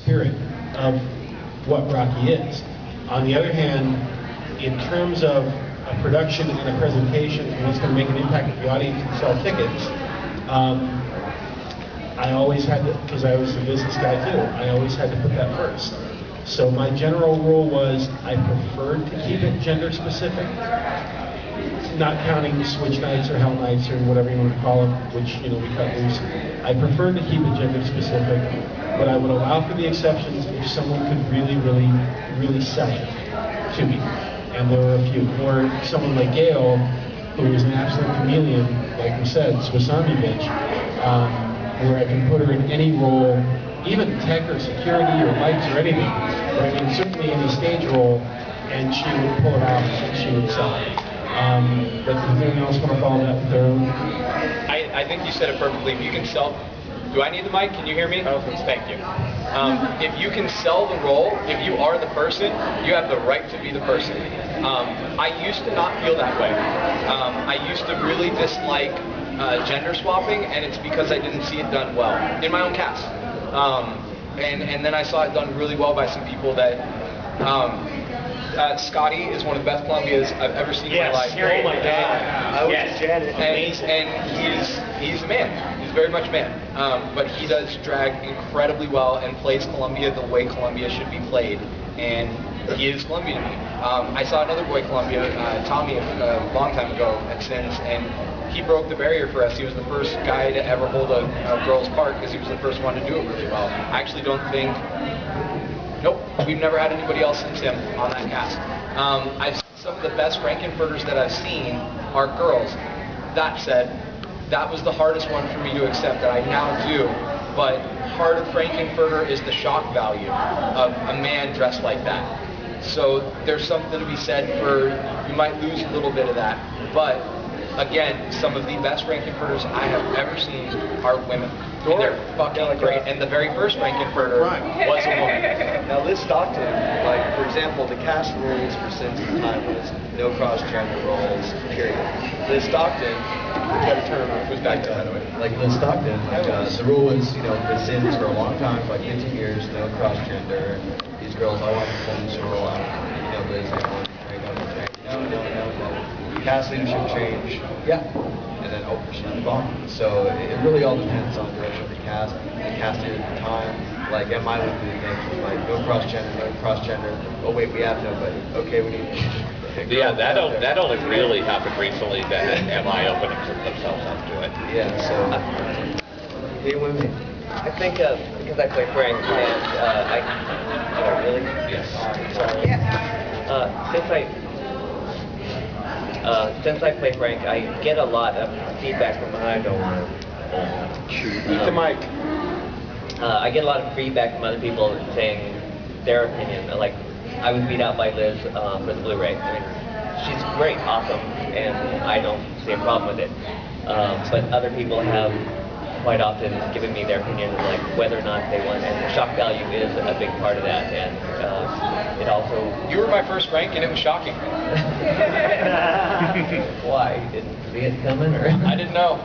spirit of what Rocky is. On the other hand, in terms of a production and a presentation and what's going to make an impact with the audience and sell tickets, I always had to, because I was a business guy too, I always had to put that first. So my general rule was I preferred to keep it gender specific, not counting switch nights or hell nights or whatever you want to call them, which we cut loose. I preferred to keep it gender specific, but I would allow for the exceptions if someone could really, really, really sell it to me. And there were a few. Or someone like Gail, who is an absolute chameleon, like we said, Swiss Army bitch, where I can put her in any role, even tech or security or lights or anything, but I mean certainly any stage role, and she would pull it off and she would sell it. But does anyone else want to follow that with their own? I think you said it perfectly. If you can sell, do I need the mic? Can you hear me? Oh, thank you. If you can sell the role, if you are the person, you have the right to be the person. I used to not feel that way. I used to really dislike gender swapping, and it's because I didn't see it done well in my own cast. And then I saw it done really well by some people that. Scotty is one of the best Columbias I've ever seen in my life. Oh my God! Yes. And he's a man. He's very much a man. But he does drag incredibly well and plays Columbia the way Columbia should be played. And he is Columbia to me. I saw another boy Columbia, Tommy, a long time ago at Sins, and he broke the barrier for us. He was the first guy to ever hold a girl's part because he was the first one to do it really well. I actually don't think. Nope, we've never had anybody else since him on that cast. Some of the best Frankenfurters that I've seen are girls. That said, that was the hardest one for me to accept that I now do, but part of Frankenfurter is the shock value of a man dressed like that. So there's something to be said for, you might lose a little bit of that, but again, some of the best Frankenfurters I have ever seen are women. And they're fucking great. And the very first Frankenfurter was a woman. Now Liz Stockton, like for example, the cast rules for Sins at the time was no cross-gender roles, period. Liz Stockton, was back there, by the way. Like Liz Stockton, the rule was, for Sins for a long time, for like 15 years, no cross-gender. These girls all want to perform this role. Liz, I want to drink, I want to drink. No. Cast leadership change. Yeah. And then, she's gone. So it really all depends on the direction of the cast at the time. Like, at my would be the thing, like, no cross-gender. Oh, wait, we have nobody. Okay, we need Yeah, that only really happened recently that MI opened themselves up to it. Yeah, so, hey, women. I think, because I play Frank, and really? Yes. Since I play Frank, I get a lot of feedback from I don't want to Eat the mic. I get a lot of feedback from other people saying their opinion. Like, I was beat out by Liz for the Blu-ray. I mean, she's great, awesome, and I don't see a problem with it. But other people have quite often given me their opinion, like whether or not they want, and the shock value is a big part of that, and it also... You were my first Frank, and it was shocking. Why? You didn't see it coming, or...? I didn't know.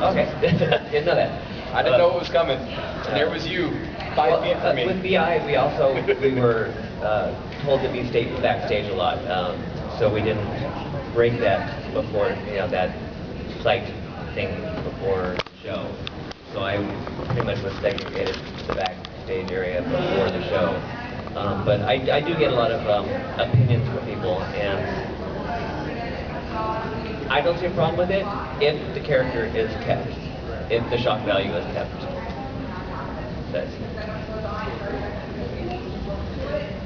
Okay, didn't know that. I didn't know it was coming. And there was you, 5 feet from me. With BI, we were told to be backstage a lot, so we didn't break that before, that sight thing before the show. So I pretty much was segregated to the backstage area before the show. But I do get a lot of opinions from people, and I don't see a problem with it if the character is kept, if the shock value is kept.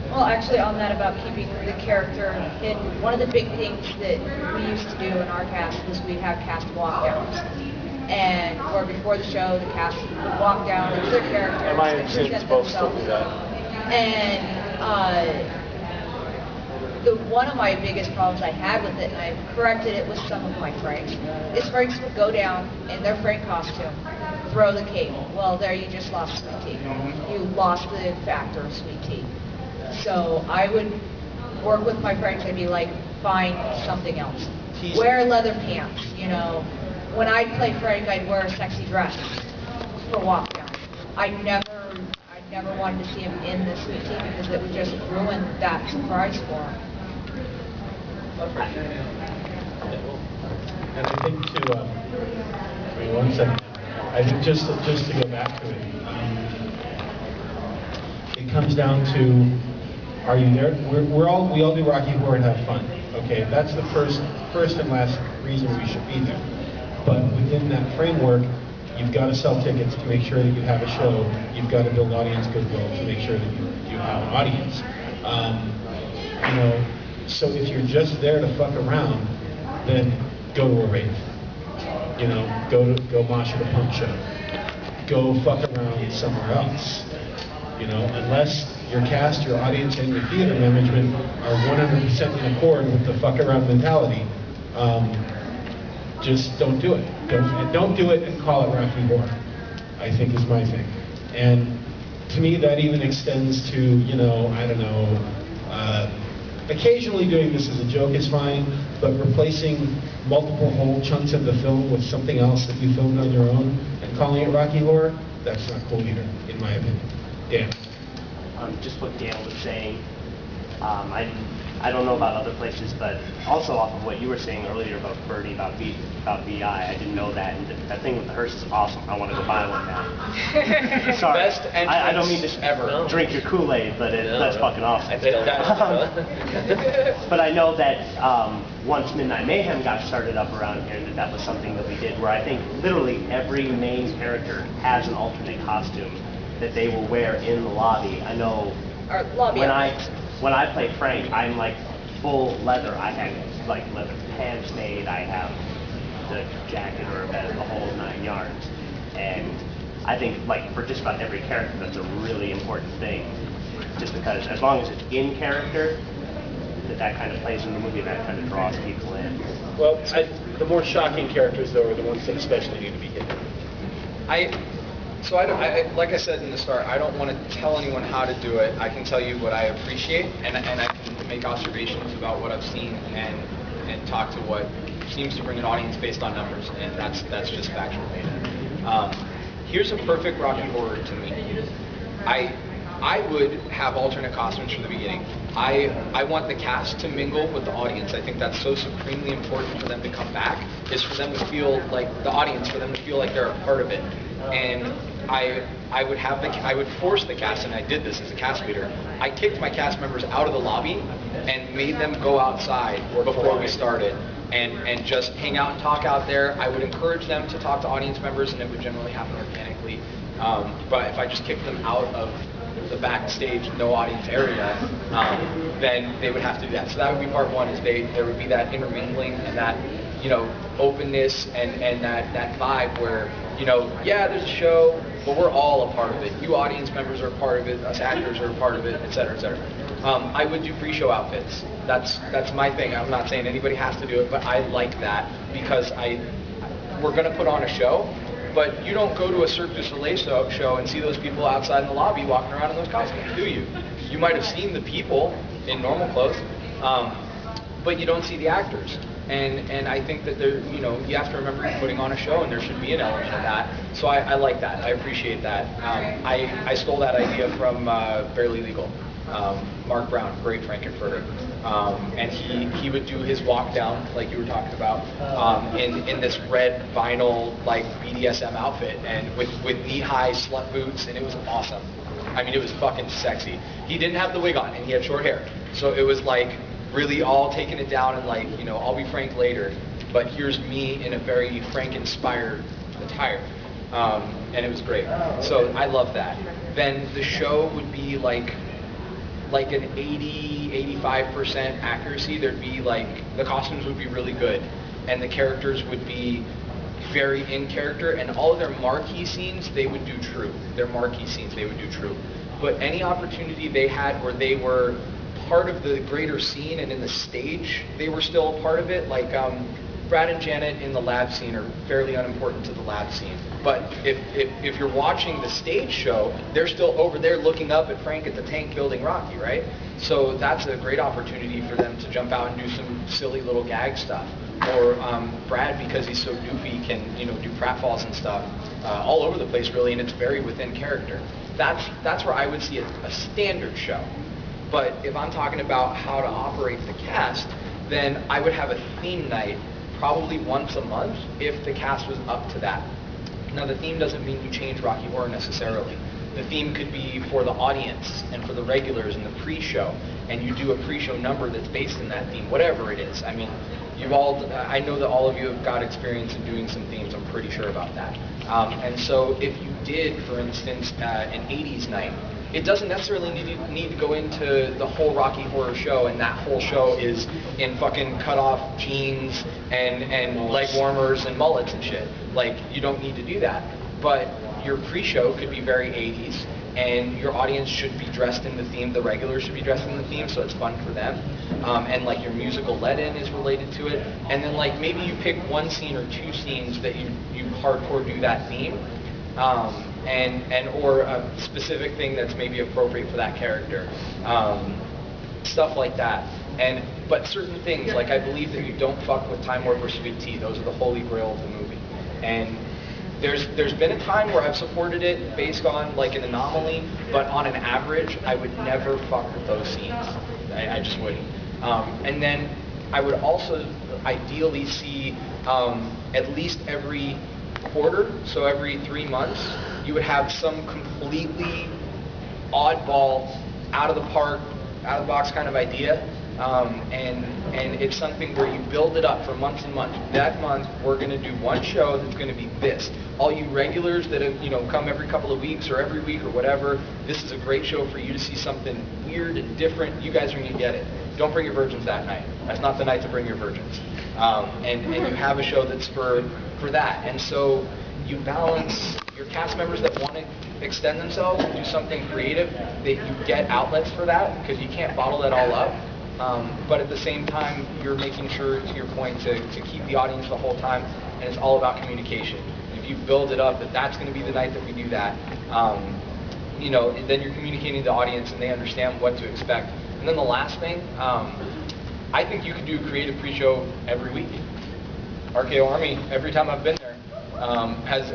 Well, actually, on that about keeping the character hidden, one of the big things that we used to do in our cast was we'd have cast walkdowns. And or before the show, the cast would walk down into their characters and present themselves. And one of my biggest problems I had with it, and I corrected it with some of my Franks, is Franks would go down in their Frank costume, throw the cape. Well, there you just lost Sweet Tea. You lost the factor of Sweet Tea. So I would work with my Franks. I'd be like, find something else. Wear leather pants. When I'd play Frank, I'd wear a sexy dress for walk down. I never wanted to see him in the sweet tea because it would just ruin that surprise for him. And I think wait one second. I think just to go back to it, it comes down to, are you there? We all do Rocky Horror and have fun. Okay, that's the first and last reason we should be there. But within that framework, you've got to sell tickets to make sure that you have a show. You've got to build audience goodwill to make sure that you have an audience. So if you're just there to fuck around, then go to a rave. Go mosh at a punk show. Go fuck around somewhere else. Unless your cast, your audience, and your theater management are 100% in accord with the fuck around mentality, just don't do it. Don't do it and call it Rocky Horror, I think is my thing. And to me, that even extends to, occasionally doing this as a joke is fine, but replacing multiple whole chunks of the film with something else that you filmed on your own and calling it Rocky Horror, that's not cool either, in my opinion. Dan. Just what Dan was saying. I don't know about other places, but also off of what you were saying earlier about Birdie, about VI, I didn't know that. And that thing with the hearse is awesome. I want to go buy one now. Sorry, Best I don't mean to ever. drink your Kool-Aid, but that's fucking awesome. I feel that. But I know that once Midnight Mayhem got started up around here, that was something that we did, where I think literally every main character has an alternate costume that they will wear in the lobby. I know when I play Frank, I'm like full leather. I have like leather pants made. I have the jacket or a vest, the whole 9 yards. And I think like for just about every character, that's a really important thing. Just because as long as it's in character, that kind of plays in the movie, that kind of draws people in. Well, the more shocking characters, though, are the ones that especially need to be hidden. Like I said in the start, I don't want to tell anyone how to do it. I can tell you what I appreciate, and I can make observations about what I've seen and talk to what seems to bring an audience based on numbers, and that's just factual data. Here's a perfect Rocky Horror to me. I would have alternate costumes from the beginning. I want the cast to mingle with the audience. I think that's so supremely important for them to come back, is for them to feel like the audience, for them to feel like they're a part of it. And I would force the cast, and I did this as a cast leader. I kicked my cast members out of the lobby and made them go outside before we started and just hang out and talk out there. I would encourage them to talk to audience members, and it would generally happen organically. But if I just kicked them out of the backstage, no audience area, then they would have to do that. So that would be part one, is there would be that intermingling and that, openness and that vibe where, there's a show, but we're all a part of it. You audience members are a part of it, us actors are a part of it, et cetera, et cetera. I would do pre-show outfits. That's my thing. I'm not saying anybody has to do it, but I like that because we're going to put on a show. But you don't go to a Cirque du Soleil show and see those people outside in the lobby walking around in those costumes, do you? You might have seen the people in normal clothes, but you don't see the actors. And I think that you have to remember you're putting on a show, and there should be an element of that. So I like that. I appreciate that. I stole that idea from Barely Legal. Mark Brown, great Frankenfurter. And he would do his walk down, like you were talking about, in this red vinyl, like BDSM outfit, and with knee-high slut boots, and it was awesome. I mean, it was fucking sexy. He didn't have the wig on, and he had short hair. So it was like really all taking it down and like, I'll be Frank later, but here's me in a very Frank-inspired attire. And it was great. So I love that. Then the show would be like an 80-85% accuracy. There'd be like, the costumes would be really good, and the characters would be very in character, and all of their marquee scenes they would do true. But any opportunity they had where they were part of the greater scene and in the stage, they were still a part of it. Like Brad and Janet in the lab scene are fairly unimportant to the lab scene. But if you're watching the stage show, they're still over there looking up at Frank at the tank building Rocky, right? So that's a great opportunity for them to jump out and do some silly little gag stuff. Brad, because he's so goofy, can do pratfalls and stuff all over the place really, and it's very within character. That's where I would see a standard show. But if I'm talking about how to operate the cast, then I would have a theme night probably once a month if the cast was up to that. Now, the theme doesn't mean you change Rocky Horror necessarily. The theme could be for the audience and for the regulars in the pre-show, and you do a pre-show number that's based in that theme, whatever it is. I mean, I know that all of you have got experience in doing some themes, I'm pretty sure about that. And so if you did, for instance, an 80s night, it doesn't necessarily need to go into the whole Rocky Horror show, and that whole show is in fucking cut-off jeans and leg warmers and mullets and shit. Like, you don't need to do that. But your pre-show could be very 80s, and your audience should be dressed in the theme, the regulars should be dressed in the theme, so it's fun for them. And like your musical let-in is related to it. And then like maybe you pick one scene or two scenes that you hardcore do that theme. Or a specific thing that's maybe appropriate for that character, stuff like that. But certain things, like I believe that you don't fuck with Time Warp or Sweet Tea. Those are the holy grail of the movie. And there's been a time where I've supported it based on like an anomaly, but on an average, I would never fuck with those scenes. I just wouldn't. And then I would also ideally see at least every quarter, so every 3 months, you would have some completely oddball, out of the park, out of the box kind of idea, and it's something where you build it up for months and months. That month, we're going to do one show that's going to be this. All you regulars that have come every couple of weeks or every week or whatever, this is a great show for you to see something weird and different. You guys are going to get it. Don't bring your virgins that night. That's not the night to bring your virgins. And you have a show that's for that. And so you balance your cast members that want to extend themselves and do something creative, that you get outlets for that, because you can't bottle that all up. But at the same time, you're making sure, to your point, to keep the audience the whole time, and it's all about communication. If you build it up that that's going to be the night that we do that, then you're communicating to the audience and they understand what to expect. And then the last thing, I think you can do a creative pre-show every week. RKO Army, every time I've been there, has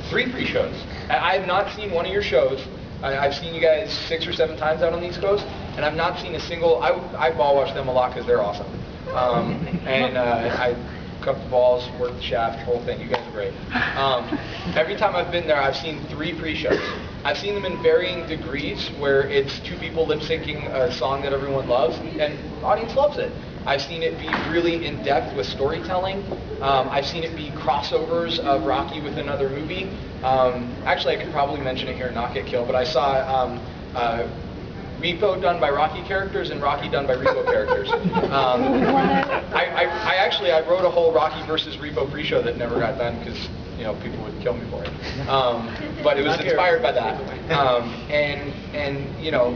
3 pre-shows. I have not seen one of your shows. I've seen you guys 6 or 7 times out on the East Coast, and I've not seen a single. I ball watch them a lot because they're awesome. I cup the balls, work the shaft, whole thing. You guys are great. Every time I've been there, I've seen 3 pre-shows. I've seen them in varying degrees, where it's 2 people lip-syncing a song that everyone loves, and the audience loves it. I've seen it be really in-depth with storytelling. I've seen it be crossovers of Rocky with another movie. Actually, I could probably mention it here and not get killed, but I saw Repo done by Rocky characters and Rocky done by Repo characters. I wrote a whole Rocky versus Repo pre-show that never got done because people would kill me for it. But it was inspired by that.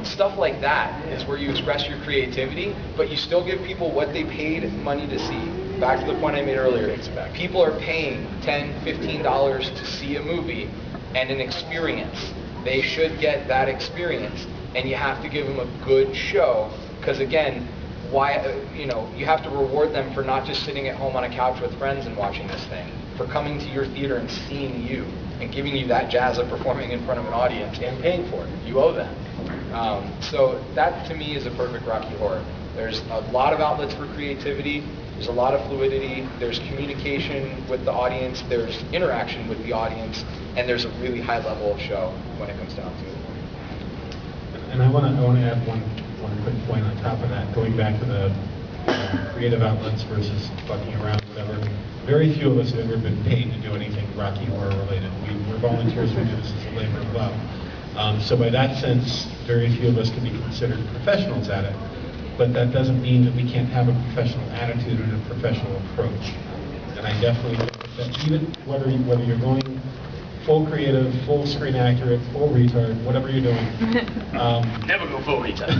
Stuff like that is where you express your creativity, but you still give people what they paid money to see. Back to the point I made earlier. People are paying $10, $15 to see a movie and an experience. They should get that experience, and you have to give them a good show, because again, you have to reward them for not just sitting at home on a couch with friends and watching this thing, for coming to your theater and seeing you and giving you that jazz of performing in front of an audience and paying for it. You owe them. So that to me is a perfect Rocky Horror. There's a lot of outlets for creativity. There's a lot of fluidity. There's communication with the audience. There's interaction with the audience, and there's a really high level of show when it comes down to it. And I want to add one quick point on top of that, going back to the creative outlets versus fucking around, whatever. Very few of us have ever been paid to do anything Rocky Horror related. We're volunteers. We do this as a labor of love. So by that sense, very few of us can be considered professionals at it. But that doesn't mean that we can't have a professional attitude and a professional approach. And I definitely think that even whether you're going full creative, full screen accurate, full retard, whatever you're doing. Never go full retard.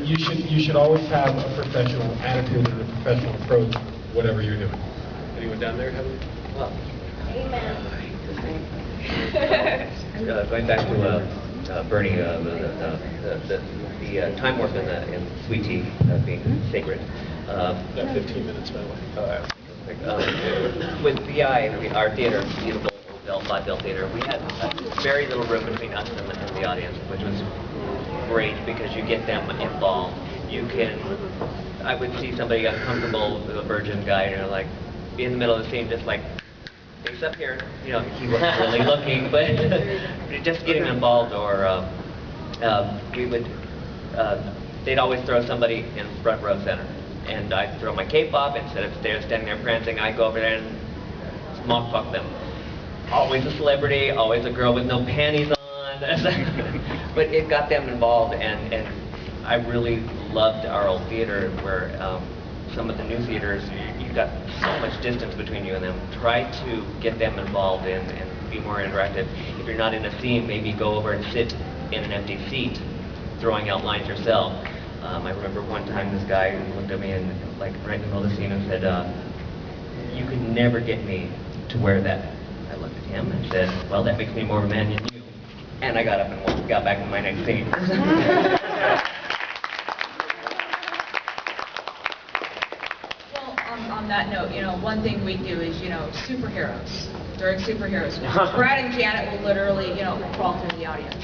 You should always have a professional attitude and a professional approach, whatever you're doing. Anyone down there have Amen. Going back to Bernie, the Time Warp and Sweet Tea being sacred. Got 15 minutes, by the way. With VI, our theater, beautiful vaudeville theater, we had very little room between us and the audience, which was great because you get them involved. You can, I would see somebody uncomfortable with a virgin guy, and like be in the middle of the scene, just like face up here. You know, he wasn't really looking, but just getting involved. Or we would, they'd always throw somebody in front row center, and I'd throw my cape off. Instead of standing there prancing, I'd go over there and smock fuck them. Always a celebrity, always a girl with no panties on. But it got them involved, and I really loved our old theater, where some of the new theaters, you've got so much distance between you and them. Try to get them involved and be more interactive. If you're not in a scene, maybe go over and sit in an empty seat, throwing out lines yourself. I remember one time this guy looked at me and, like, right in the middle of the scene and said, "You could never get me to wear that." I looked at him and said, "Well, that makes me more of a man than you." And I got up and got back to my next scene. Well, on that note, you know, one thing we do is, you know, superheroes. During superheroes, Brad and Janet will literally, you know, crawl through the audience,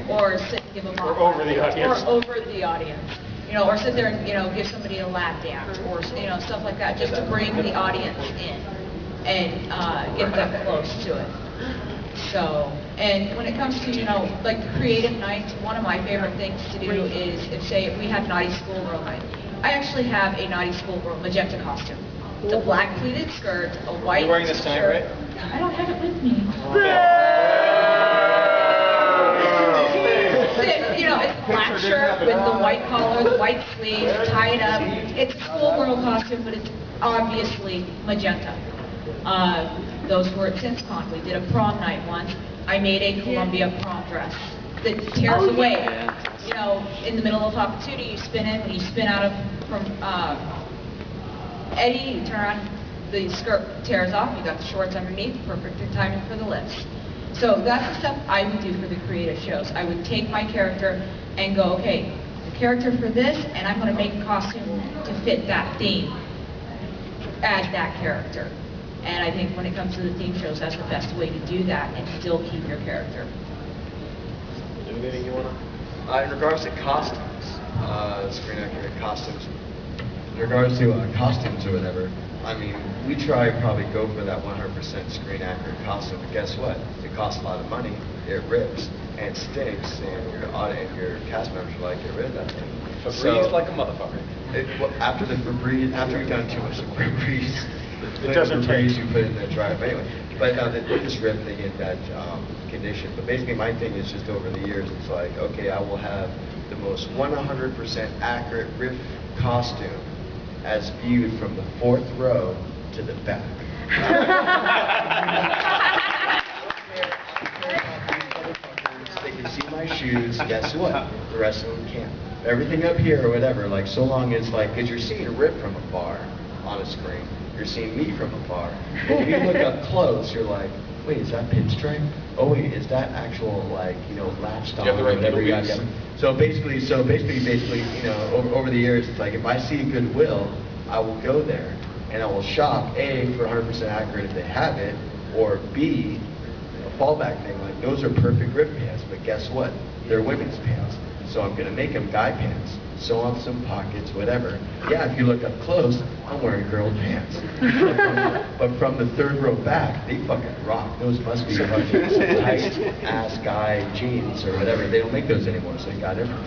or sit and give them Or over the audience. or over the audience, you know, or sit there and, you know, give somebody a lap dance, or, you know, stuff like that, just to bring the audience in and get them close to it. So, and when it comes to, you know, like the creative nights, one of my favorite things to do is, if we have Naughty Schoolgirl night, I actually have a Naughty Schoolgirl magenta costume. It's a black pleated skirt, a white You're wearing this tonight, shirt. right? I don't have it with me. You know, it's a black shirt with the white collar, the white sleeves, tied up. It's a schoolgirl costume, but it's obviously magenta. Those were at SimsCon. We did a prom night once. I made a Columbia prom dress that tears away. You know, in the middle of opportunity, you spin in. When you spin out of from Eddie, you turn around, the skirt tears off. You got the shorts underneath, perfect timing for the lips. So that's the stuff I would do for the creative shows. I would take my character and go, okay, the character for this, and I'm going to make a costume to fit that theme. Add that character. And I think when it comes to the theme shows, that's the best way to do that and still keep your character. Anything you want to? In regards to costumes, screen accurate costumes, in regards to costumes or whatever, I mean, we try to probably go for that 100% screen accurate costume, but guess what? It costs a lot of money, it rips, and it stinks, and your cast members are like, get rid of that thing. Febreze like a motherfucker. After you've done too much Febreze, It doesn't Febreze, take. you put it in the dryer. But anyway, but they just rip the in that condition. But basically, my thing is just over the years, it's like, okay, I will have the most 100% accurate rip costume as viewed from the 4th row to the back. They can see my shoes. Guess what? The rest of them can't. Everything up here or whatever, like so long as like, because you're seeing Rip from afar on a screen, you're seeing me from afar. But when you look up close, you're like, wait, is that pinstripe? Oh wait, is that actual like, you know, latched on You have the or right whatever you got? needle beams. So basically, you know, over the years, it's like if I see Goodwill, I will go there and I will shop A for 100% accurate if they have it, or B, a fallback thing, like those are perfect Rip pants, but guess what? They're women's pants. So I'm gonna make them guy pants, sew on some pockets, whatever. Yeah, if you look up close, I'm wearing girl pants. But from the 3rd row back, they fucking rock. Those must be fucking tight ass guy jeans or whatever. They don't make those anymore, so they got different.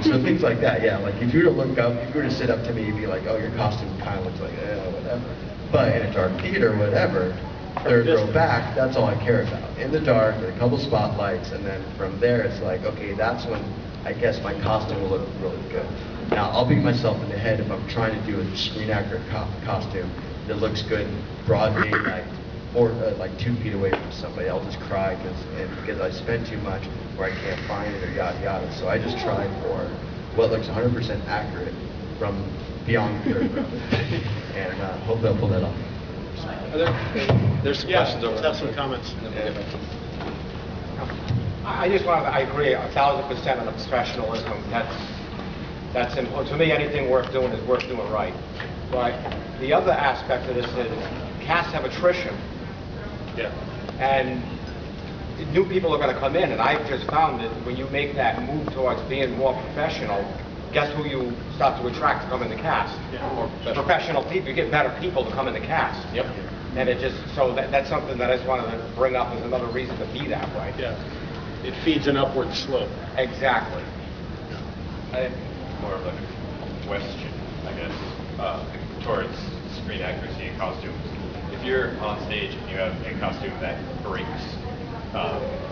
So things like that, yeah. Like if you were to look up, if you were to sit up to me, you'd be like, oh, your costume kind of looks like, whatever. But in a dark theater, whatever, 3rd row back, that's all I care about. In the dark, with a couple spotlights, and then from there it's like, okay, that's when I guess my costume will look really good. Now, I'll beat myself in the head if I'm trying to do a screen accurate costume that looks good, broad day, like 2 feet away from somebody. I'll just cry because I spend too much where I can't find it or yada yada. So I just try for what looks 100% accurate from beyond the 3rd row, and hope they'll pull that off. There's some Yeah, questions over let's there. have some comments. And then we'll get back to you. I just want to, I agree 1,000% on the professionalism. That's simple. To me, anything worth doing is worth doing right. But the other aspect of this is casts have attrition. Yeah. And new people are going to come in, and I've just found that when you make that move towards being more professional, guess who you start to attract to come in the cast? Yeah. Professional people. You get better people to come in the cast. Yep. And it just, so that's something that I just wanted to bring up as another reason to be that way. Yeah. It feeds an upward slope. Exactly. More of a question, I guess, towards screen accuracy and costumes. If you're on stage and you have a costume that breaks,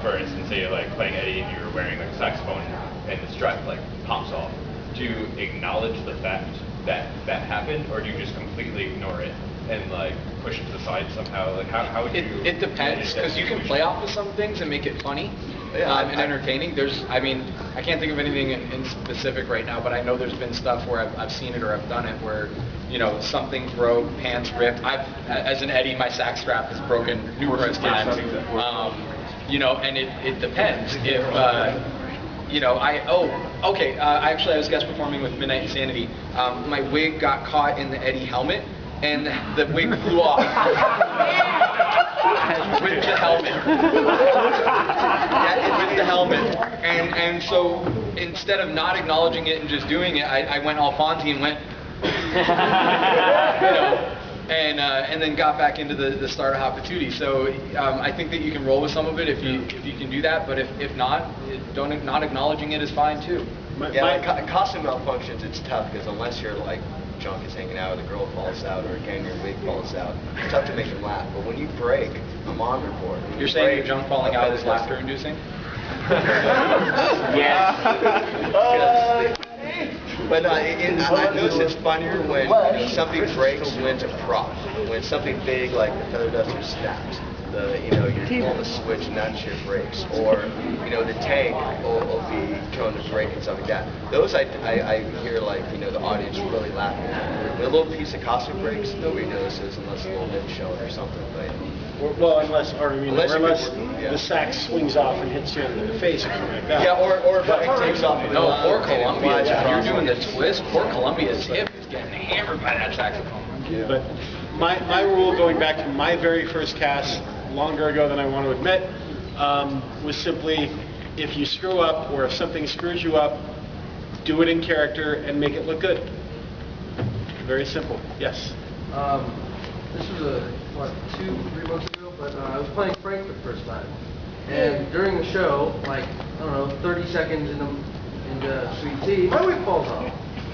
for instance, say you're like playing Eddie and you're wearing like a saxophone and the strap like pops off, do you acknowledge the fact that that happened, or do you just completely ignore it and like push it to the side somehow? Like how would you? It depends, because you can play off of some things and make it funny. And entertaining. I can't think of anything in specific right now, but I know there's been stuff where I've seen it or I've done it where, something broke, pants ripped. As an Eddie, my sack strap is broken numerous times. And it depends. If, actually I was guest performing with Midnight Insanity. My wig got caught in the Eddie helmet, and the wig flew off. With the helmet. Yeah, with the helmet. And so instead of not acknowledging it and just doing it, I went all Fonzie and went, and then got back into the starter hop patootie. So I think that you can roll with some of it if you can do that, but if not, not acknowledging it is fine too. Costume malfunctions, it's tough because unless you're like junk is hanging out, or the girl falls out, or again your wig falls out, it's tough to make them laugh. But when you break, I'm on report. You're saying your junk falling out is laughter inducing? Yeah. But I notice it's funnier when something breaks when it's a prop. When something big like the feather duster snaps. You're pulling the switch and that's your brakes. Or, the tank will be prone to break and stuff like that. Those I hear like, the audience really laughing at. When a little piece of costume breaks, nobody notices unless a little bit shown or something. But unless the sack swings off and hits you in the face or something like that. Yeah, or if it takes off. Poor Columbia. If you're doing the twist, poor Columbia's hip is getting hammered by that saxophone. Yeah. But my rule going back to my very first cast, longer ago than I want to admit, was simply, if you screw up or if something screws you up, do it in character and make it look good. Very simple. Yes. This was 2-3 months ago, but I was playing Frank for the first time, and during the show, 30 seconds into Sweet Tea, my wig falls off.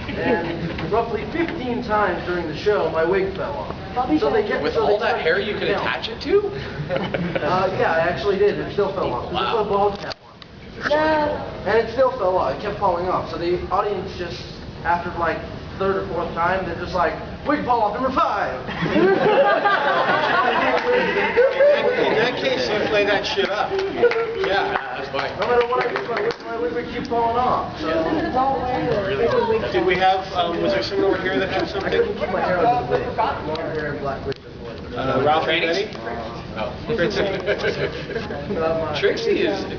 And roughly 15 times during the show, my wig fell off. With all that hair you could attach it to? Yeah, I actually did. It still fell off. Wow. There's a bald cap on it. And it still fell off. It kept falling off. So the audience just, after third or fourth time, they're just like, wig fall off number 5. In that case, you play that shit up. Yeah, that's fine. No matter what I do, my wig would keep falling off. So. Did we have, was there someone over here that had something? I can keep my hair on the wig. Long hair and black wig. Ralph and Betty?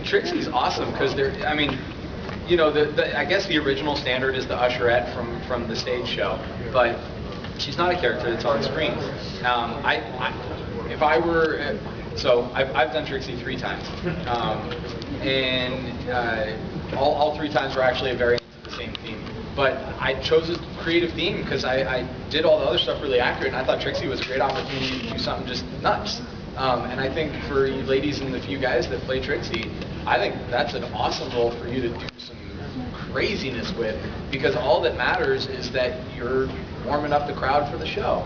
Trixie's awesome because I guess the original standard is the usherette from the stage show, but she's not a character that's on screen. I've done Trixie 3 times, and all 3 times were actually a variant of the same theme. But I chose a creative theme because I did all the other stuff really accurate, and I thought Trixie was a great opportunity to do something just nuts. And I think for you ladies and the few guys that play Trixie, I think that's an awesome role for you to do some craziness with, because all that matters is that you're warming up the crowd for the show.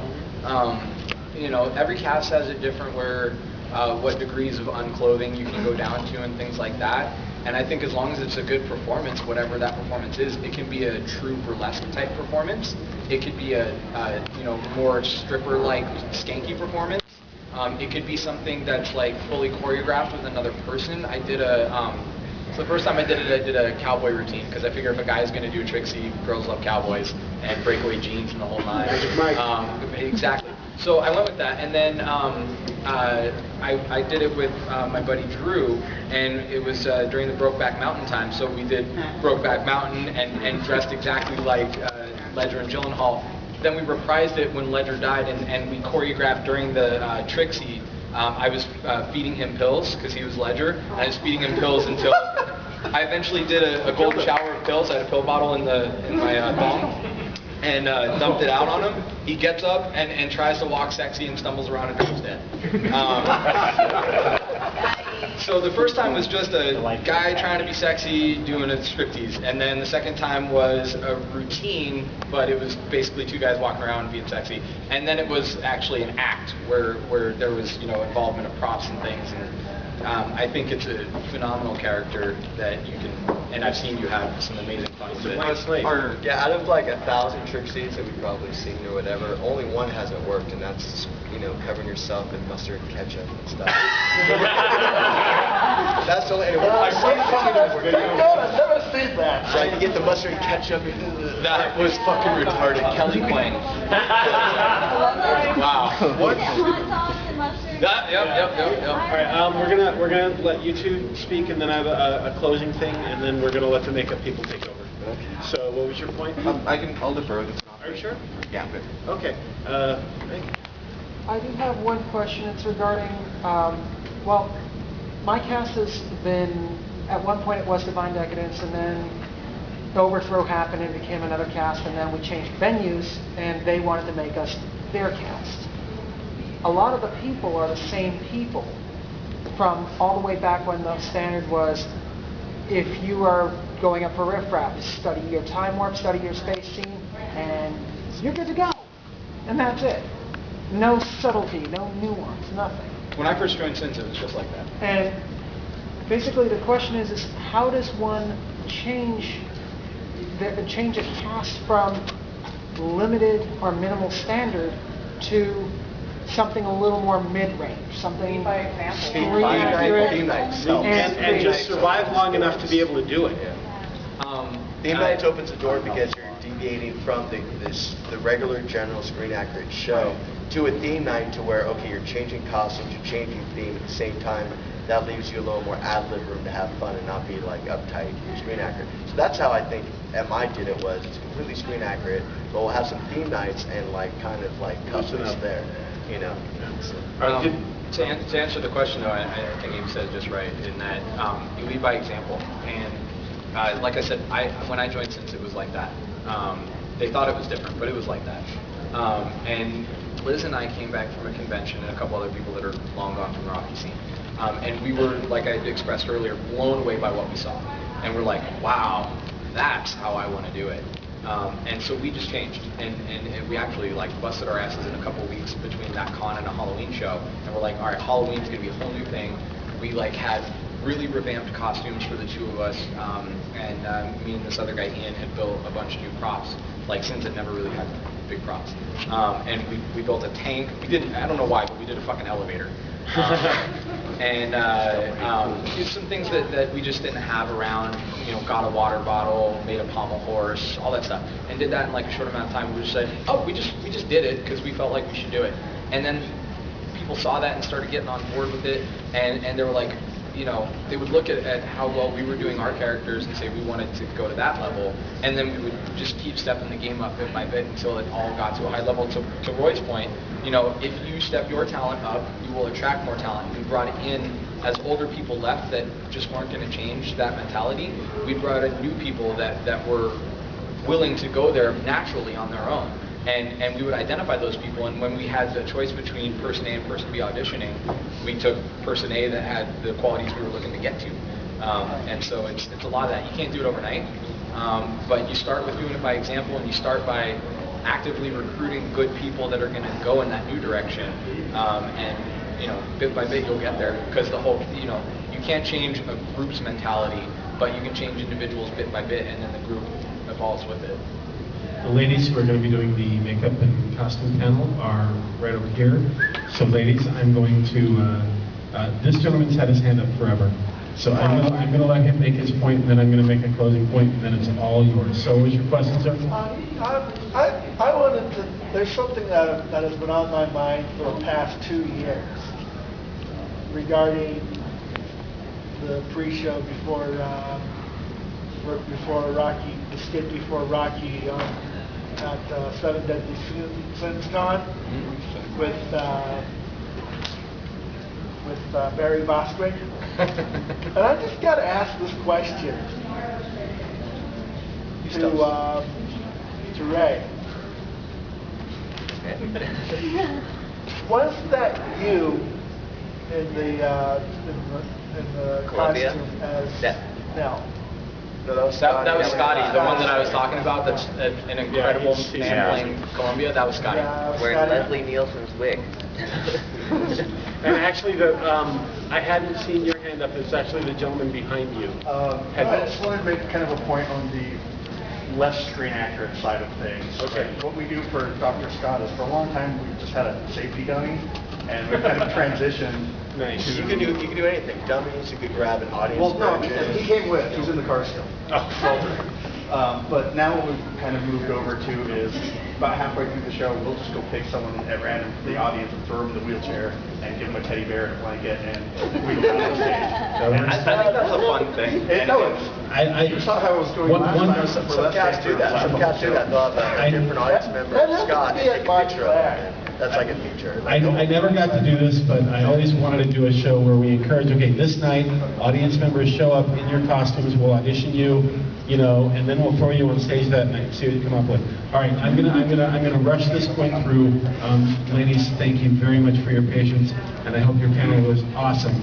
Every cast has it different where what degrees of unclothing you can go down to and things like that. And I think as long as it's a good performance, whatever that performance is, it can be a true burlesque type performance. It could be a more stripper-like skanky performance. It could be something that's fully choreographed with another person. So the first time I did a cowboy routine because I figure if a guy's going to do a Trixie, girls love cowboys and breakaway jeans and the whole nine. Exactly. So I went with that, and then I did it with my buddy Drew, and it was during the Brokeback Mountain time. So we did Brokeback Mountain and dressed exactly like Ledger and Gyllenhaal. Then we reprised it when Ledger died, and we choreographed during the Trixie. I was feeding him pills because he was Ledger, and I was feeding him pills until I eventually did a golden shower of pills. I had a pill bottle in my thong. And dumped it out on him. He gets up and tries to walk sexy and stumbles around and goes dead. So the first time was just a guy trying to be sexy doing a striptease, and then the second time was a routine, but it was basically two guys walking around being sexy, and then it was actually an act where there was involvement of props and things. And I think it's a phenomenal character that you can, and I've seen you have some amazing fun with it. Yeah, out of like 1,000 trick scenes that we've probably seen or whatever, only one hasn't worked, and that's covering yourself in mustard and ketchup and stuff. That's the only. Anyway, I've never seen that. So I can get the mustard and ketchup. That was fucking retarded. Kelly Quang. Wow. What? Yep. All right, we're gonna let you two speak, and then I have a closing thing, and then we're gonna let the makeup people take over. Okay. So, what was your point? I'll defer. Are you sure? Yeah, I'm good. Okay. I do have one question. It's regarding, my cast has been, at one point it was Divine Decadence, and then the overthrow happened and it became another cast, and then we changed venues, and they wanted to make us their cast. A lot of the people are the same people from all the way back when the standard was, if you are going up for riffraff, study your time warp, study your space scene, and you're good to go. And that's it. No subtlety, no nuance, nothing. When I first joined Sins, it was just like that. And basically the question is how does one change a cast from limited or minimal standard to something a little more mid-range, something by example. screen accurate, Theme nights. And just survive long enough to be able to do it. Theme nights opens the door because you're deviating from the regular general screen accurate show to a theme night to where, okay, you're changing costumes, you're changing theme at the same time. That leaves you a little more ad-lib room to have fun and not be like uptight and screen accurate. So that's how I think MI did it. Was it's completely screen accurate, but we'll have some theme nights and kind of customs there, So. To answer the question though, I think Abe said just right in that you lead by example. And like I said, when I joined Sins, it was like that. They thought it was different, but it was like that. And Liz and I came back from a convention, and a couple other people that are long gone from the Rocky scene. And we were, like I expressed earlier, blown away by what we saw. And we're like, wow, that's how I want to do it. And so we just changed, and we actually busted our asses in a couple of weeks between that con and a Halloween show. And we're like, all right, Halloween's gonna be a whole new thing. We had really revamped costumes for the two of us, and me and this other guy Ian had built a bunch of new props. Sins had never really had big props, and we built a tank. We did, I don't know why, but we did a fucking elevator. And did some things that we just didn't have around, got a water bottle, made a pommel horse, all that stuff, and did that in a short amount of time. We just said, oh, we just did it because we felt like we should do it. And then people saw that and started getting on board with it, and they were like, they would look at how well we were doing our characters and say we wanted to go to that level, and then we would just keep stepping the game up bit by bit until it all got to a high level. To Roy's point, if you step your talent up, you will attract more talent. We brought in, as older people left that just weren't going to change that mentality, we brought in new people that were willing to go there naturally on their own. And we would identify those people, and when we had the choice between person A and person B auditioning, we took person A that had the qualities we were looking to get to. And so it's a lot of that. You can't do it overnight, but you start with doing it by example, and you start by actively recruiting good people that are going to go in that new direction. And bit by bit you'll get there, because the whole, you can't change a group's mentality, but you can change individuals bit by bit, and then the group evolves with it. The ladies who are going to be doing the makeup and costume panel are right over here. So ladies, I'm going to, this gentleman's had his hand up forever. So I'm going to let him make his point, and then I'm going to make a closing point, and then it's all yours. So what was your question, sir? I wanted to There's something that has been on my mind for the past 2 years regarding the pre-show before Rocky, the skit before Rocky at Seven Deadly Sins Con with Barry Bostwick. And I just got to ask this question to Ray. Was that you in the Columbia? costume as No. No, that was That was Scotty, the one that I was talking about. That's an incredible man playing Columbia. That was Scotty. Wearing Leslie Nielsen's wig. And actually, I hadn't seen your hand up. It's actually the gentleman behind you. I just wanted to make kind of a point on the less screen accurate side of things. Okay. What we do for Dr. Scott is for a long time we've just had a safety dummy, and we've kind of transitioned. Nice. To, You can do anything. Dummies, you could grab an audience. well, no, reaction. he came with. He's in the car still. But now what we've kind of moved over to is about halfway through the show, we'll just go pick someone at random from the audience and throw them in the wheelchair and give them a teddy bear and a blanket and wheel them down the stage. I think that's a fun thing. You saw how it was going last time. Some cats do that. Some cats do that. They'll have a different audience member, Scott, and take a picture of them. That's like a feature. I never got to do this, but I always wanted to do a show where we encourage, okay, this night, audience members show up in your costumes, we'll audition you, and then we'll throw you on stage that night, see what you come up with. All right, I'm gonna rush this point through. Ladies, thank you very much for your patience, and I hope your panel was awesome.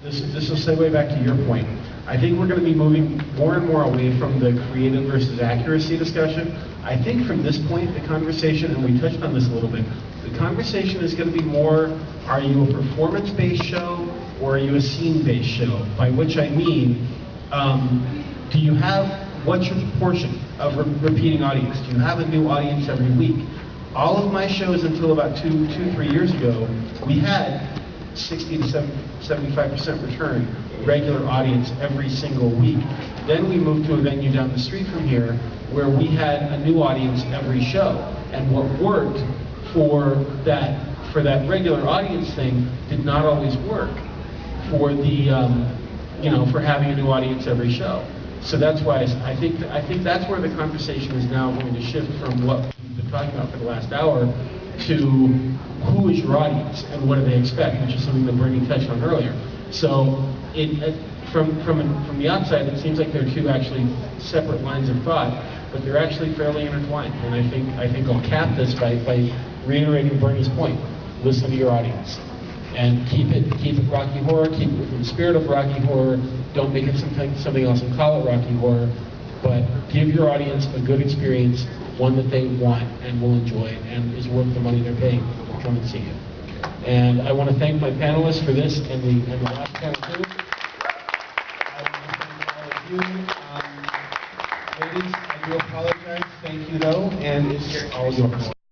This will segue back to your point. I think we're going to be moving more and more away from the creative versus accuracy discussion. I think from this point, the conversation, and we touched on this a little bit, the conversation is going to be more, are you a performance-based show or are you a scene-based show? By which I mean, do you have, what's your proportion of repeating audience? Do you have a new audience every week? All of my shows until about 2-3 years ago, we had 60 to 75% return, regular audience every single week. Then we moved to a venue down the street from here where we had a new audience every show. And what worked for that regular audience thing did not always work for the for having a new audience every show. So that's why I think that's where the conversation is now going to shift from what we've been talking about for the last hour to who is your audience and what do they expect, which is something that Bernie touched on earlier. So from the outside, it seems like they're two actually separate lines of thought, but they're actually fairly intertwined. And I think I'll cap this by reiterating Bernie's point: listen to your audience and keep it Rocky Horror, keep it within the spirit of Rocky Horror. Don't make it something else and call it Rocky Horror, but give your audience a good experience, one that they want and will enjoy and is worth the money they're paying to come and see you. And I want to thank my panelists for this and the last panel too. I want to thank all of you. Ladies, I do apologize. Thank you though, and it's all yours.